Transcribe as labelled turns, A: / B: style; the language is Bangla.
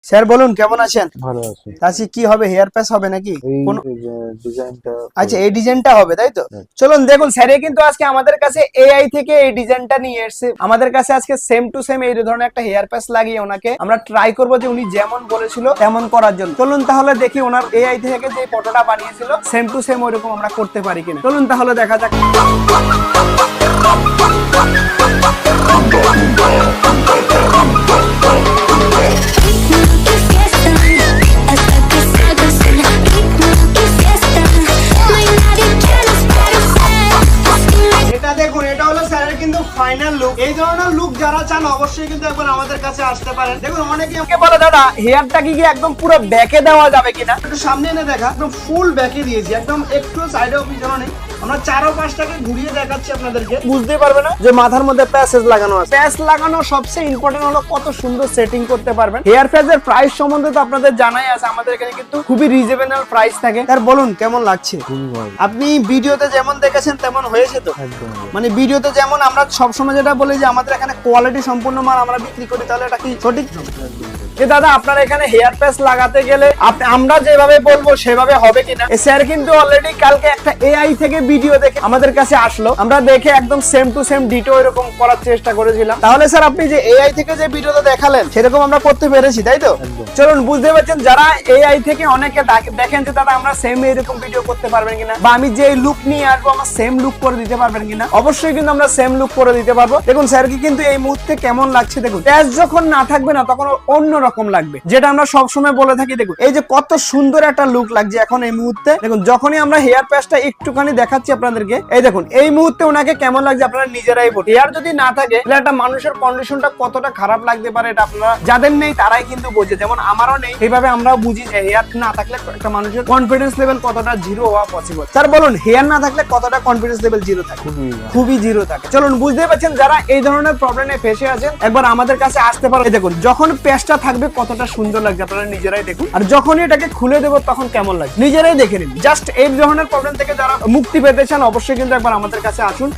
A: স্যার বলুন কেমন আছেন?
B: ভালো আছি।
A: আচ্ছা কি হবে, হেয়ার প্যাচ হবে নাকি?
B: এই
A: কোন
B: ডিজাইনটা
A: আচ্ছা এই ডিজাইনটা হবে তাই তো?
B: হ্যাঁ।
A: চলুন দেখুন স্যারে কিন্তু আজকে আমাদের কাছে এআই থেকে এই ডিজাইনটা নিয়ে এসেছে। আমাদের কাছে আজকে সেম টু সেম এই ধরনের একটা হেয়ার প্যাচ লাগিয়ে ওনাকে আমরা ট্রাই করব যে উনি যেমন বলেছিল তেমন করার জন্য। চলুন তাহলে দেখি ওনার এআই থেকে যে ফটোটা বানিয়েছিল সেম টু সেম ওইরকম আমরা করতে পারি কিনা। চলুন তাহলে দেখা যাক। এটা দেখুন, এটা হলো স্যারের কিন্তু ফাইনাল লুক। এই ধরনের লুক যারা চান অবশ্যই কিন্তু একবার আমাদের কাছে আসতে পারেন। দেখুন অনেকে আমাকে বলে দাদা হেয়ারটা কি একদম পুরো ব্যাকে দেওয়া যাবে কিনা, একটু সামনে এনে দেখা। একদম ফুল ব্যাকে দিয়েছি, একদম একটু সাইডেও পিছনে নেই। আমরা চারো পাঁচটাকে ঘুরিয়ে দেখাচ্ছি আপনাদেরকে, বুঝতে পারবে না যে মাথার মধ্যে প্যাচেস লাগানো আছে। প্যাচ লাগানো সবচেয়ে ইম্পর্টেন্ট হলো কত সুন্দর সেটিং করতে পারবেন। হেয়ার প্যাচের প্রাইস সম্বন্ধে তো আপনাদের জানাই আছে, আমাদের এখানে কিন্তু খুবই রিজনেবল প্রাইস থাকে। আর বলুন কেমন লাগছে?
B: খুবই ভালো।
A: আপনি ভিডিওতে যেমন দেখেছেন তেমন হয়েছে তো?
B: একদম
A: মানে ভিডিওতে যেমন আমরা সবসময় যেটা বলি যে আমাদের এখানে কোয়ালিটি সম্পূর্ণ মাল আমরা বিক্রি করি, তাহলে এটা কি সঠিক? যে দাদা আপনার এখানে হেয়ার প্যাচ লাগাতে গেলে আমরা যেভাবে বলবো সেভাবে হবে কিনা? স্যার কিন্তু অলরেডি কালকে একটা এআই থেকে ভিডিও দেখে আমাদের কাছে আসলো, আমরা দেখে একদম সেম টু সেম ডিটো এরকম করার চেষ্টা করেছিলাম। তাহলে স্যার আপনি যে এআই থেকে যে ভিডিওটা দেখালেন সেরকম আমরা করতে পেরেছি তাই তো?
B: একদম।
A: চলুন বুঝতে পারছেন, যারা এআই থেকে অনেকে দেখেন যে দাদা আমরা সেম এরকম ভিডিও করতে পারবেন কিনা, বা আমি যে লুক নিয়ে আসবো আমরা সেম লুক করে দিতে পারবেন কিনা। অবশ্যই কিন্তু আমরা সেম লুক করে দিতে পারবো। দেখুন স্যারকে কিন্তু এই মুহূর্তে কেমন লাগছে দেখুন। প্যাচ যখন না থাকবে না তখন অন্য রকম লাগবে, যেটা আমরা সবসময় বলে থাকি। দেখুন এই যে কত সুন্দর একটা লুক লাগছে এখন এই মুহূর্তে। দেখুন যখনই আমরা হেয়ার প্যাচটা একটুখানি দেখাচ্ছি আপনাদেরকে, এই দেখুন এই মুহূর্তে ওনাকে কেমন লাগছে আপনারা নিজেরাই বলুন। হেয়ার যদি না থাকে তাহলে একটা মানুষের কন্ডিশনটা কতটা খারাপ লাগতে পারে, এটা আপনারা যাদের নেই তারাই কিন্তু বোঝে। যেমন আমারও নেই, এইভাবে আমরাও বুঝি যে হেয়ার না থাকলে একটা মানুষের কনফিডেন্স লেভেল কতটা জিরো হওয়া পসিবল। স্যার বলুন হেয়ার না থাকলে কতটা কনফিডেন্স লেভেল জিরো থাকে? খুবই জিরো থাকে। চলুন বুঝতে পারছেন, যারা এই ধরনের প্রবলেমে ফেসে আছেন একবার আমাদের কাছে আসতে পারেন। দেখুন যখন প্যাচটা থাকবে কতটা সুন্দর লাগছে আপনারা নিজেরাই দেখুন, আর যখনই এটাকে খুলে দেবো তখন কেমন লাগবে নিজেরাই দেখে নিন। জাস্ট এই ধরনের প্রবলেম থেকে যারা মুক্তি পেতে চান অবশ্যই কিন্তু একবার আমাদের কাছে আসুন।